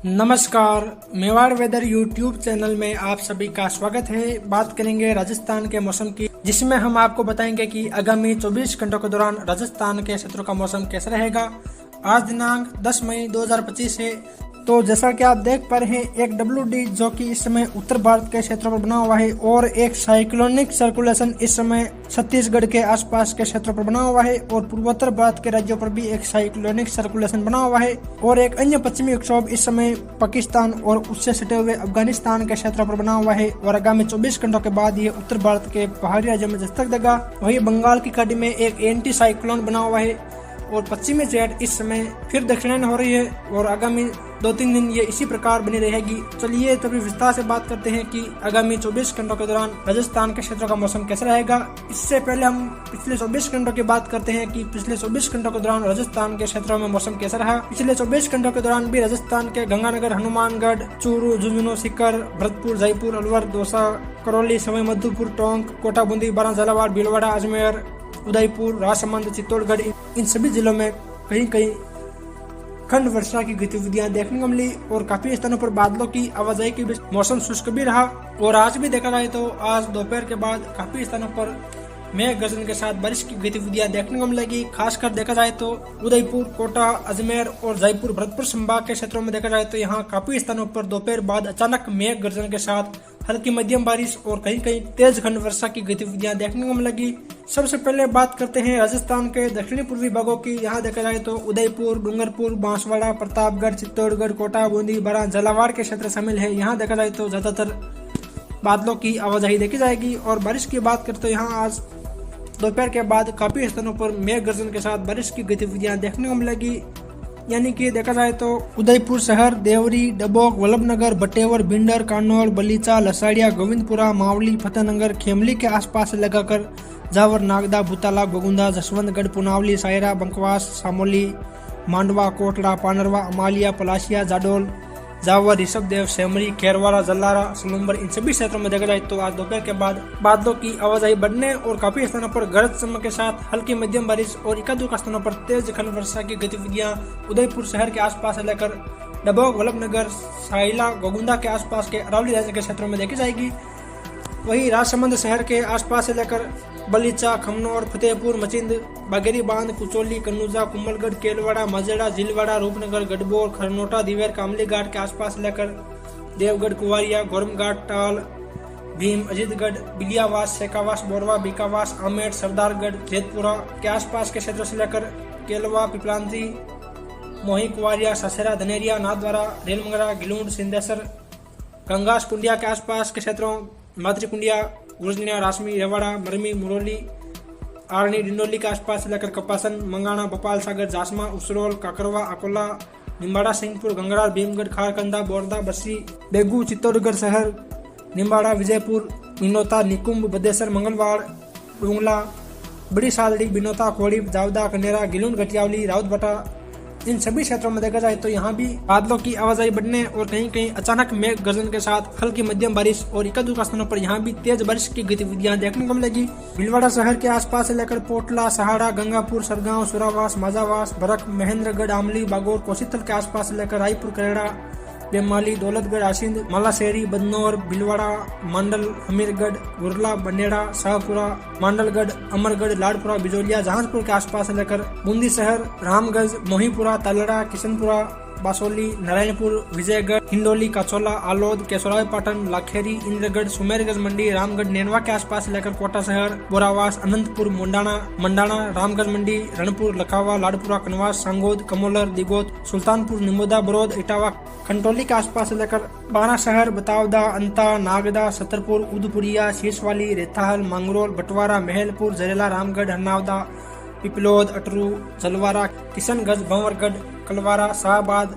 नमस्कार, Mewar weather YouTube channel में आप सभी का स्वागत है। बात करेंगे राजस्थान के मौसम की, जिसमें हम आपको बताएंगे कि आगामी 24 घंटों के दौरान राजस्थान के क्षेत्रों का मौसम कैसा रहेगा। आज दिनांक 10 मई 2025 है। तो जैसा कि आप देख पा रहे हैं, एक WD जो कि इस समय उत्तर भारत के क्षेत्रों पर बना हुआ है और एक साइक्लोनिक सर्कुलेशन इस समय छत्तीसगढ़ के आसपास के क्षेत्रों पर बना हुआ है और पूर्वोत्तर भारत के राज्यों पर भी एक साइक्लोनिक सर्कुलेशन बना हुआ है और एक अन्य पश्चिमी विक्षोभ इस समय पाकिस्तान और उससे सटे हुए अफगानिस्तान के क्षेत्रों पर बना हुआ है और आगामी 24 घंटों के बाद ये उत्तर भारत के पहाड़ी राज्यों में दस्तक देगा। वही बंगाल की खाड़ी में एक एंटी साइक्लोन बना हुआ है और पश्चिमी जेट इस समय फिर दक्षिणायन हो रही है और आगामी 2-3 दिन ये इसी प्रकार बनी रहेगी। चलिए तभी विस्तार से बात करते हैं कि आगामी 24 घंटों के दौरान राजस्थान के क्षेत्रों का मौसम कैसा रहेगा। इससे पहले हम पिछले 24 घंटों की बात करते हैं कि पिछले 24 घंटों के दौरान राजस्थान के क्षेत्रों में मौसम कैसा रहा। पिछले 24 घंटों के दौरान भी राजस्थान के गंगानगर, हनुमानगढ़, चूरू, झुंझुनू, सीकर, भरतपुर, जयपुर, अलवर, दौसा, करौली, सवाई माधोपुर, टोंक, कोटा, बूंदी, बारां, झालावाड़, भीलवाड़ा, अजमेर, उदयपुर, राजसमंद, चित्तौड़गढ़, इन सभी जिलों में कहीं कहीं खंड वर्षा की गतिविधियां देखने को मिली और काफी स्थानों पर बादलों की आवाजाही के बीच मौसम शुष्क भी रहा। और आज भी देखा जाए तो आज दोपहर के बाद काफी स्थानों पर मेघ गर्जन के साथ बारिश की गतिविधियां देखने को मिलेगी। खासकर देखा जाए तो उदयपुर, कोटा, अजमेर और जयपुर, भरतपुर संभाग के क्षेत्रों में देखा जाए तो यहाँ काफी स्थानों पर दोपहर बाद अचानक मेघ गर्जन के साथ हल्की मध्यम बारिश और कहीं कहीं तेज खंड वर्षा की गतिविधियां देखने को मिलेगी। सबसे पहले बात करते हैं राजस्थान के दक्षिणी पूर्वी भागों की। यहाँ देखा जाए तो उदयपुर, डूंगरपुर, बांसवाड़ा, प्रतापगढ़, चित्तौड़गढ़, कोटा, बूंदी, बारां, झालावाड़ के क्षेत्र शामिल है। यहाँ देखा जाए तो ज्यादातर बादलों की आवाजाही देखी जाएगी। और बारिश की बात करते हैं, यहाँ आज दोपहर के बाद काफी स्थानों पर मेघ गर्जन के साथ बारिश की गतिविधियां देखने को मिलेगी। यानी कि देखा जाए तो उदयपुर शहर, देवरी, डबोक, वल्लभनगर, बटेवर, भिंडर, कान्नौड़, बलीचा, लसाड़िया, गोविंदपुरा, मावली, फतेहनगर, खेमली के आसपास लगाकर जावर, नागदा, भूताला, गोगुंदा, जसवंतगढ़, पुनावली, सायरा, बंकवास, सामोली, मांडवा, कोटड़ा, पानरवा, अमालिया, पलाशिया, जाडोल, जावर, ऋषभदेव, सेमरी, खेरवाड़ा, जल्लारा, सलूम्बर, इन सभी क्षेत्रों में देखा जाए तो आज दोपहर के बाद बादलों की आवाजाही बढ़ने और काफी स्थानों पर गरज चमक के साथ हल्की मध्यम बारिश और एकाध स्थानों पर तेज खंड वर्षा की गतिविधियां उदयपुर शहर के आसपास से लेकर डबोक, वल्लभनगर, साइला, गोगुंदा के आसपास के अरावली राज्य के क्षेत्रों में देखी जाएगी। वही राजसमंद शहर के आसपास से लेकर बलीचा, खमनौर, फतेहपुर, मचिंद, बागेरी बांध, कुचोली, कन्नूजा, कुम्भलगढ़, केलवाड़ा, मजेड़ा, झीलवाड़ा, रूपनगर, गढ़बोर, खरनोटा, दिवेर, कामली घाट के आसपास से लेकर देवगढ़, कुवारिया, गोरमघाट, टाल, भीम, अजीतगढ़, बिलियावास, शेखावास, बोरवा, बीकावास, आमेर, सरदारगढ़, जेतपुरा के आसपास के क्षेत्रों से लेकर केलवा, पिपलांती, मोही, कुवारिया, ससेरा, धनेरिया, नाथद्वारा, रेलमंगरा, गिलूंड, सिंधेसर, गंगास, कुंडिया के आसपास के क्षेत्रों, मातृकुंडिया, गुरजनिया, रासमी, रेवाड़ा, मरमी, मुरौली, आरनी, डिंडोली के आसपास से लेकर कपासन, मंगाना, भोपाल सागर, जासमा, उसरोल, काकरवा, अकोला, निम्बाड़ा, सिंहपुर, गंगरार, भीमगढ़, खारकंदा, बोरदा, बस्सी, बेगू, चित्तौड़गढ़ शहर, निम्बाड़ा, विजयपुर, मिनोता, निकुंभ, बदेसर, मंगलवाड़, डूंगला, बड़ी सालड़ी, बिनोता, खोड़ी, जावदा, कनेरा, गिलूंड, घटियावली, राउतबटा, इन सभी क्षेत्रों में देखा जाए तो यहाँ भी बादलों की आवाजाही बढ़ने और कहीं कहीं अचानक मेघ गर्जन के साथ हल्की मध्यम बारिश और एकाध स्थानों पर यहाँ भी तेज बारिश की गतिविधियां देखने को मिलेगी। भीलवाड़ा शहर के आसपास से लेकर पोटला, सहाड़ा, गंगापुर, सरगांव, सुरावास, माजावास, भरक, महेंद्रगढ़, आमली, बागोर, कोसीथल के आसपास से लेकर रायपुर, करेड़ा, बेमाली, दौलतगढ़, आसिंद, मालाशेरी, बदनौर, भीलवाड़ा, मांडल, हमीरगढ़, गुरला, बनेड़ा, शाहपुरा, मांडलगढ़, अमरगढ़, लाडपुरा, बिजोलिया, जहांजपुर के आसपास से लेकर बूंदी शहर, रामगंज, मोहीपुरा, तालड़ा, किशनपुरा, बासोली, नारायणपुर, विजयगढ़, हिंडोली, काचोला, आलोद, केशोराय पाटन, लाखेरी, इंद्रगढ़, सुमेरगंज मंडी, रामगढ़, नेनवा के आसपास से लेकर कोटा शहर, बोरावास, अनंतपुर, मंडाना, रामगढ़ मंडी, रणपुर, लखावा, लाडपुरा, कनवास, सांगोद, कमोलर, दिगोत, सुल्तानपुर, निमोदा, बरोद, इटावा, खंटोली के आसपास से लेकर बारा शहर, बतावदा, अंता, नागदा, सतरपुर, उदपुरिया, शीशवाली, रेताहल, मांगरोल, बटवारा, महलपुर, जरेला, रामगढ़, हरनावदा, पिपलोद, अटरू, जलवारा, किशनगंज, भंवरगढ़, कलवारा, शाहबाद,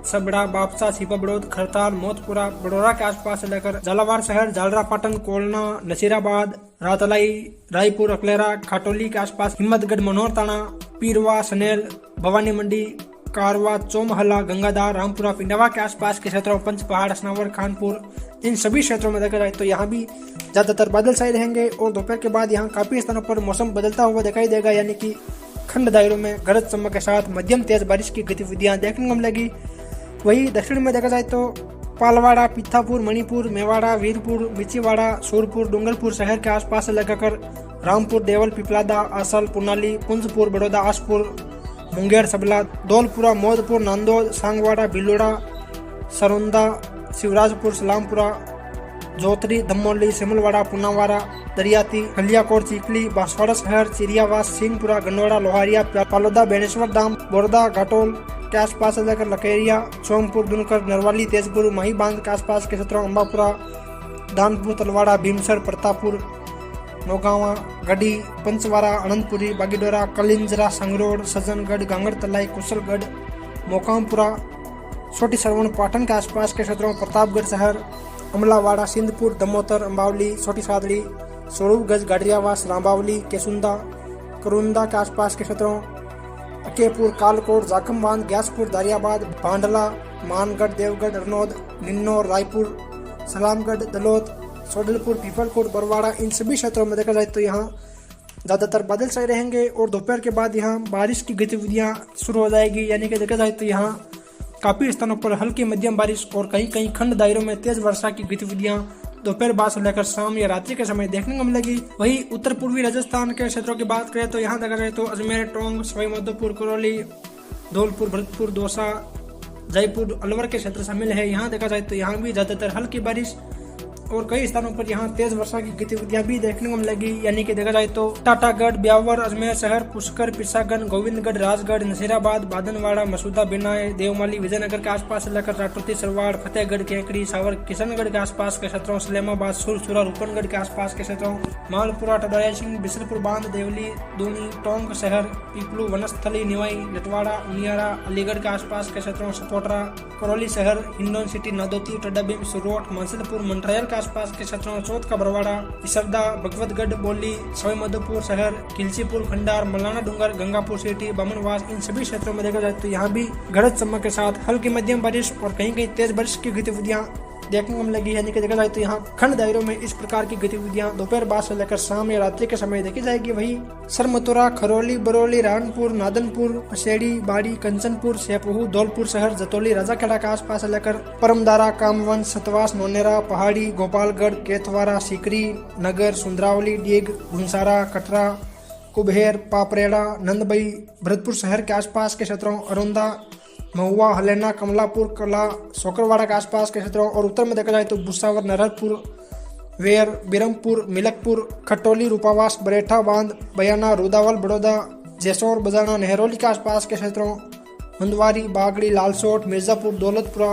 सबड़ा, बापसा, सीपाबड़ोद, खरताल, मोतपुरा, बड़ोरा के आसपास से लेकर झालावाड़ शहर, झालरा पाटन, कोलना, नसीराबाद, रातलाई, रायपुर, अकलेरा, खाटोली के आसपास, हिम्मतगढ़, मनोहर ताना, पीरवा, सनेल, भवानी मंडी, कारवा, चौमहला, गंगाधार, रामपुरा, पिंडवा के आसपास के क्षेत्रों, पंचपहाड़, असनावर, खानपुर, इन सभी क्षेत्रों में देखा जाए तो यहाँ भी ज्यादातर बादल छाए रहेंगे और दोपहर के बाद यहाँ काफी स्थानों पर मौसम बदलता हुआ दिखाई देगा। यानी कि खंड दायरों में गरज चमक के साथ मध्यम तेज बारिश की गतिविधियां देखने को मिलेगी। वही दक्षिण में देखा जाए तो पालवाड़ा, पिथापुर, मणिपुर, मेवाड़ा, वीरपुर, बिचीवाड़ा, सूरपुर, डूंगरपुर शहर के आसपास से लगाकर रामपुर, देवल, पिपलादा, आसल, पुनाली, पुंजपुर, बड़ौदा, आसपुर, मुंगेर, सबला, धौलपुरा, मोदपुर, नांदोद, सांगवाड़ा, भिलोड़ा, सरोंदा, शिवराजपुर, सलामपुरा, जोतरी, धमोली, सिमलवाड़ा, पुनावाड़ा, दरियाती, हलियाकोट, चिखली, बांसवाड़ा शहर, चिरियावास, सिंहपुरा, गंडोड़ा, लोहारिया, पालोदा, बेनेश्वर धाम, बोरदा, घाटोल के आसपास से लेकर लकेरिया, सोमपुर, दुनकर, नरवाली, तेजपुर, माही बांध के आसपास के क्षेत्रों, अम्बापुरा, दानपुर, तलवाड़ा, भीमसर, प्रतापपुर, नौगावा, गढ़ी, पंचवाड़ा, अनंतपुरी, बागीडोरा, कलिंजरा, संगरोड, सज्जनगढ़, गांगड़ तलाई, कुशलगढ़, मोकामपुरा, छोटी सरवण, पाटन के आसपास के क्षेत्रों, प्रतापगढ़ शहर, अमलावाड़ा, सिंधपुर, दमोतर, अम्बावली, छोटी सादड़ी, स्वरूपगंज, गाडरियावास, रामबावली, केसुंदा, करुंदा के आसपास के क्षेत्रों, अकेपुर, कालकोट, जाखमबांध, ग्यासपुर, दारियाबाद, भांडला, मानगढ़, देवगढ़, रनौद, निन्नौर, रायपुर, सलामगढ़, दलोत, सोडलपुर, पीपलकोट, बरवाड़ा, इन सभी क्षेत्रों में देखा जाए तो यहाँ ज़्यादातर बादल छाए रहेंगे और दोपहर के बाद यहाँ बारिश की गतिविधियाँ शुरू हो जाएगी। यानी कि देखा जाए तो यहाँ काफ़ी स्थानों पर हल्की मध्यम बारिश और कहीं कहीं खंड दायरों में तेज वर्षा की गतिविधियां दोपहर बाद से लेकर शाम या रात्रि के समय देखने को मिलेगी। वही उत्तर पूर्वी राजस्थान के क्षेत्रों की बात करें तो यहाँ देखा जाए तो अजमेर, टोंक, सवाई माधोपुर, करौली, धौलपुर, भरतपुर, दौसा, जयपुर, अलवर के क्षेत्र शामिल है। यहाँ देखा जाए तो यहाँ भी ज्यादातर हल्की बारिश और कई स्थानों पर यहाँ तेज वर्षा की गतिविधियां भी देखने को मिलेगी। यानी कि देखा जाए तो टाटागढ़, ब्यावर, अजमेर शहर, पुष्कर, पिसागन, गोविंदगढ़, राजगढ़, नसीराबाद, बादनवाड़ा, मसूदा, बिनाय, देवमाली, विजयनगर के आसपास से लेकर राटौती, सरवाड़, फतेहगढ़, केकड़ी, सावर, किशनगढ़ के आसपास के क्षेत्रों, सलेमाबाद, सुरसुरा, रूपनगढ़ के आसपास के क्षेत्रों, मालपुरा, टडोया सिंह, बिसलपुर बांध, देवली, दूनी, टोंक शहर, पीपलू, वनस्थली, निवाई, जटवाड़ा, उनियारा, अलीगढ़ के आसपास के क्षेत्रों, सपोटरा, करौली शहर, हिंडोन सिटी, नादौती, टड्डाबीम, सुरोट, मानसलपुर, मंडरायल के आसपास के क्षेत्रों, चौथ का बरवाड़ा, इसरदा, भगवतगढ़, बोली, सवाई माधोपुर शहर, किलचीपुर, खंडार, मलाना डूंगर, गंगापुर सिटी, बामनवास, इन सभी क्षेत्रों में देखा जाए तो यहाँ भी गरज चमक के साथ हल्की मध्यम बारिश और कहीं कहीं तेज बारिश की गतिविधियां देखने को मिलेगी। यानी कि देखा जाए तो यहाँ खंड दायरों में इस प्रकार की गतिविधियां दोपहर बाद से लेकर शाम या रात्रि के समय देखी जाएगी। वही सरमथुरा, खरौली, बरौली, रानपुर, नादनपुर, पसेड़ी, बाड़ी, कंचनपुर, सेपहू, धौलपुर शहर, जतौली, राजाखेड़ा के आसपास से लेकर परमदारा, कामवन, सतवास, नोनेरा, पहाड़ी, गोपालगढ़, केतवारा, सीकरी, नगर, सुंदरावली, डीग, घुंसारा, कटरा, कुबेर, पापरेड़ा, नंदबई, भरतपुर शहर के आसपास के क्षेत्रों, अरोंदा, महुआ, हलेना, कमलापुर, कला, सोकरवाड़ा के आसपास के क्षेत्रों और उत्तर में देखा जाए तो भुसावर, नरहरपुर, वेर, बिरमपुर, मिलकपुर, खटोली, रूपावास, बरेठा बांध, बयाना, रुदावल, बड़ौदा, जेसौर, बजाना, नेहरोली के आसपास के क्षेत्रों, हंदवारी, बागड़ी, लालसोट, मिर्जापुर, दौलतपुरा,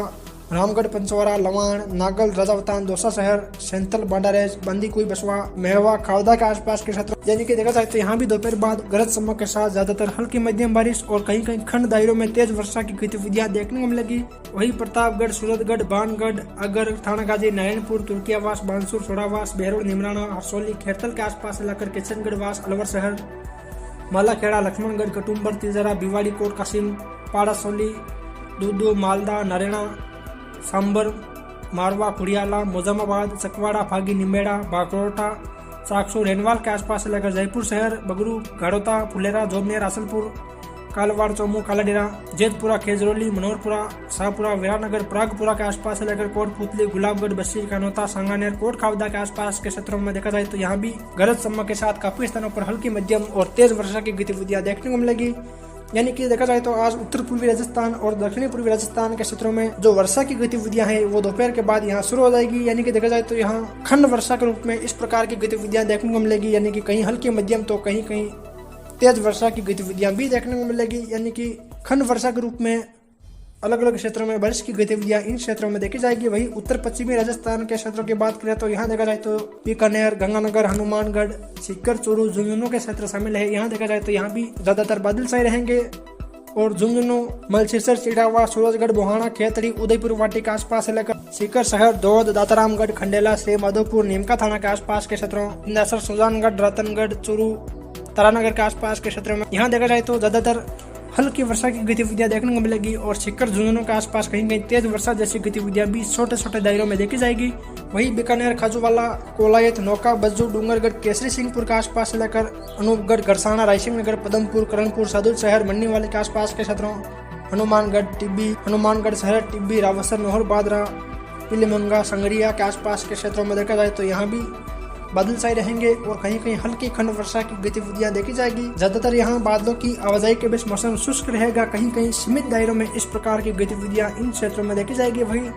रामगढ़, पंचवरा, लवाण, नागल, राजावतान, दौसा शहर, सेंतल, बांडारेज, बंदीकुई, बसवा, मेहवा, खावदा के आसपास के क्षेत्र। यानी कि देखा जाए तो यहाँ भी दोपहर बाद गरज चमक के साथ ज्यादातर हल्की मध्यम बारिश और कहीं कहीं खंड दायरों में तेज वर्षा की गतिविधियां देखने को मिलेगी। वही प्रतापगढ़, सूरतगढ़, बानगढ़, अगर, थानागाजी, नारायणपुर, तुर्कियावास, बांसुर, सोडावास, बहरोड, निमराना, हरसोली, खेरतल के आसपास लेकर किशनगढ़वास, अलवर शहर, मालाखेड़ा, लक्ष्मणगढ़, कटुम्बर, तिजरा, भिवाड़ी, कोट कासिम, पाड़ासोली, दूदू, मालदा, नरेना, सांबर, मारवा, खुड़ियाला, मोजामाबाद, चकवाड़ा, फागी, निमेड़ा, बागरोटा, साक्षू, रेनवाल के आसपास से लेकर जयपुर शहर, बगरू, घाड़ोता, फुलेरा, जोबनेर, आसलपुर, कालवाड़, चौमू, कालाडेरा, जेतपुरा, खेजरोली, मनोहरपुरा, शाहपुरा, वीरानगर, प्रागपुरा के आसपास से लेकर कोटपुतली, गुलाबगढ़, बस्सी, कानोता, सांगानेर, कोट खावदा के आसपास के क्षेत्रों में देखा जाए तो यहाँ भी गरज चमक के साथ काफी स्थानों पर हल्की मध्यम और तेज वर्षा की गतिविधियां देखने को मिलेगी। यानी कि देखा जाए तो आज उत्तर पूर्वी राजस्थान और दक्षिणी पूर्वी राजस्थान के क्षेत्रों में जो वर्षा की गतिविधियां हैं वो दोपहर के बाद यहाँ शुरू हो जाएगी। यानी कि देखा जाए तो यहाँ खंड वर्षा के रूप में इस प्रकार की गतिविधियां देखने को मिलेगी। यानी कि कहीं हल्की मध्यम तो कहीं कहीं तेज वर्षा की गतिविधियां भी देखने को मिलेगी। यानी कि खंड वर्षा के रूप में अलग अलग क्षेत्रों में बारिश की गतिविधियां इन क्षेत्रों में देखी जाएगी। वही उत्तर पश्चिमी राजस्थान के क्षेत्रों की बात करें तो यहाँ देखा जाए तो बीकानेर, गंगानगर, हनुमानगढ़, सीकर, चूरू, झुंझुनू के क्षेत्र शामिल है। यहाँ देखा जाए तो यहाँ भी ज्यादातर बादल छाए रहेंगे और झुंझुनू, मलसीसर, चिड़ावा, सूरजगढ़, बोहाना, खेतड़ी, उदयपुर वाटी के आसपास से लेकर सीकर शहर, दौद, दातारामगढ़, खंडेला, से माधोपुर, नीमका थाना के आसपास के क्षेत्रों, इंदासर, सुजानगढ़, रतनगढ़, चूरू, तारानगर के आसपास के क्षेत्रों में यहाँ देखा जाए तो ज्यादातर हल्की वर्षा की गतिविधियां देखने को मिलेगी और सीकर, झुंझुनू के आसपास कहीं कहीं तेज वर्षा जैसी गतिविधियां भी छोटे छोटे दायरों में देखी जाएगी। वही बीकानेर, खाजूवाला, कोलायत, नौका, बज्जू, डूंगरगढ़, केसरी सिंहपुर के आसपास से लेकर अनूपगढ़, गरसाना, रायसिंह नगर, पदमपुर, करणपुर, सादुल शहर, मन्नीवाली के आसपास के क्षेत्रों, हनुमानगढ़ टिब्बी, हनुमानगढ़ शहर, टिब्बी, रावसर, नौहर, बादरा, पिलीमंगा, संगरिया के आसपास के क्षेत्रों में देखा जाए तो यहाँ भी बादल छाए रहेंगे और कहीं कहीं हल्की खंड वर्षा की गतिविधियां देखी जाएगी। ज्यादातर यहाँ बादलों की आवाजाही के बीच मौसम शुष्क रहेगा, कहीं कहीं सीमित दायरों में इस प्रकार की गतिविधियां इन क्षेत्रों में देखी जाएगी। वहीं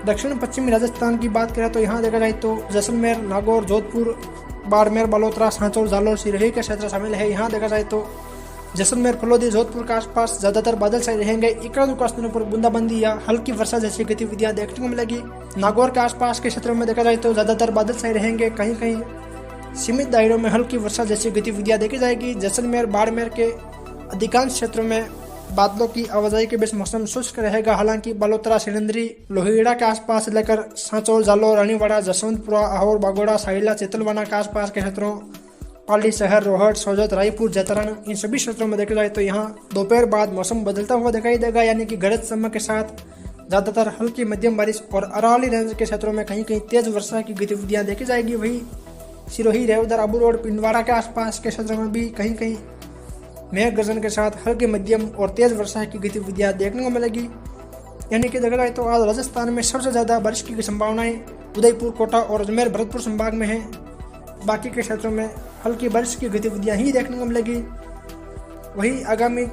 दक्षिण पश्चिमी राजस्थान की बात करें तो यहाँ देखा जाए तो जैसलमेर, नागौर, जोधपुर, बाड़मेर, बलोत्रा, सांचौर, जालोर, सिरोही के क्षेत्र शामिल है। यहाँ देखा जाए तो जैसलमेर, फलोदी, जोधपुर के आसपास ज्यादातर बादल छाए रहेंगे। एक-दो स्थानों पर बूंदाबांदी या हल्की वर्षा जैसी गतिविधियां देखने को मिलेगी। नागौर के आसपास के क्षेत्रों में देखा जाए तो ज्यादातर बादल छाए रहेंगे, कहीं कहीं सीमित दायरों में हल्की वर्षा जैसी गतिविधियां देखी जाएगी। जैसलमेर, बाड़मेर के अधिकांश क्षेत्रों में बादलों की आवाजाही के बीच मौसम शुष्क रहेगा। हालांकि बलोत्रा, सिलंदरी, लोहिड़ा के आसपास से लेकर सांचौर, जालोर, रानीवाड़ा, जसवंतपुरा, आहोर, बागोड़ा, साहिला, चितलवाना के आसपास के क्षेत्रों, पाली शहर, रोहट, सोजत, रायपुर, जतरण, इन सभी क्षेत्रों में देखा जाए तो यहाँ दोपहर बाद मौसम बदलता हुआ दिखाई देगा, यानी कि गरज चमक के साथ ज्यादातर हल्की मध्यम बारिश और अरावली रेंज के क्षेत्रों में कहीं कहीं तेज वर्षा की गतिविधियां देखी जाएगी। वहीं सिरोही, रेवदर, आबू रोड, पिंडवाड़ा के आसपास के क्षेत्रों में भी कहीं कहीं मेघ गर्जन के साथ हल्की मध्यम और तेज वर्षा की गतिविधियां देखने को मिलेगी। यानी कि देखा जाए तो आज राजस्थान में सबसे ज्यादा बारिश की संभावनाएं उदयपुर, कोटा और अजमेर, भरतपुर संभाग में है। बाकी के क्षेत्रों में हल्की बारिश की गतिविधियां ही देखने को मिलेगी। वहीं आगामी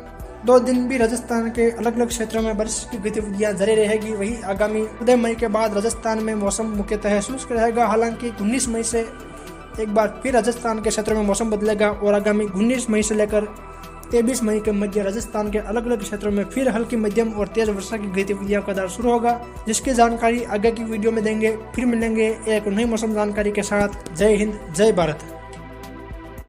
2 दिन भी राजस्थान के अलग अलग क्षेत्रों में बारिश की गतिविधियां जारी रहेगी। वहीं आगामी 2 मई के बाद राजस्थान में मौसम मुख्यतः शुष्क रहेगा। हालांकि 19 मई से एक बार फिर राजस्थान के क्षेत्रों में मौसम बदलेगा और आगामी 19 मई से लेकर 23 मई के मध्य राजस्थान के अलग अलग क्षेत्रों में फिर हल्की मध्यम और तेज वर्षा की गतिविधियों का दौर शुरू होगा, जिसकी जानकारी आगे की वीडियो में देंगे। फिर मिलेंगे एक नई मौसम जानकारी के साथ। जय हिंद, जय भारत।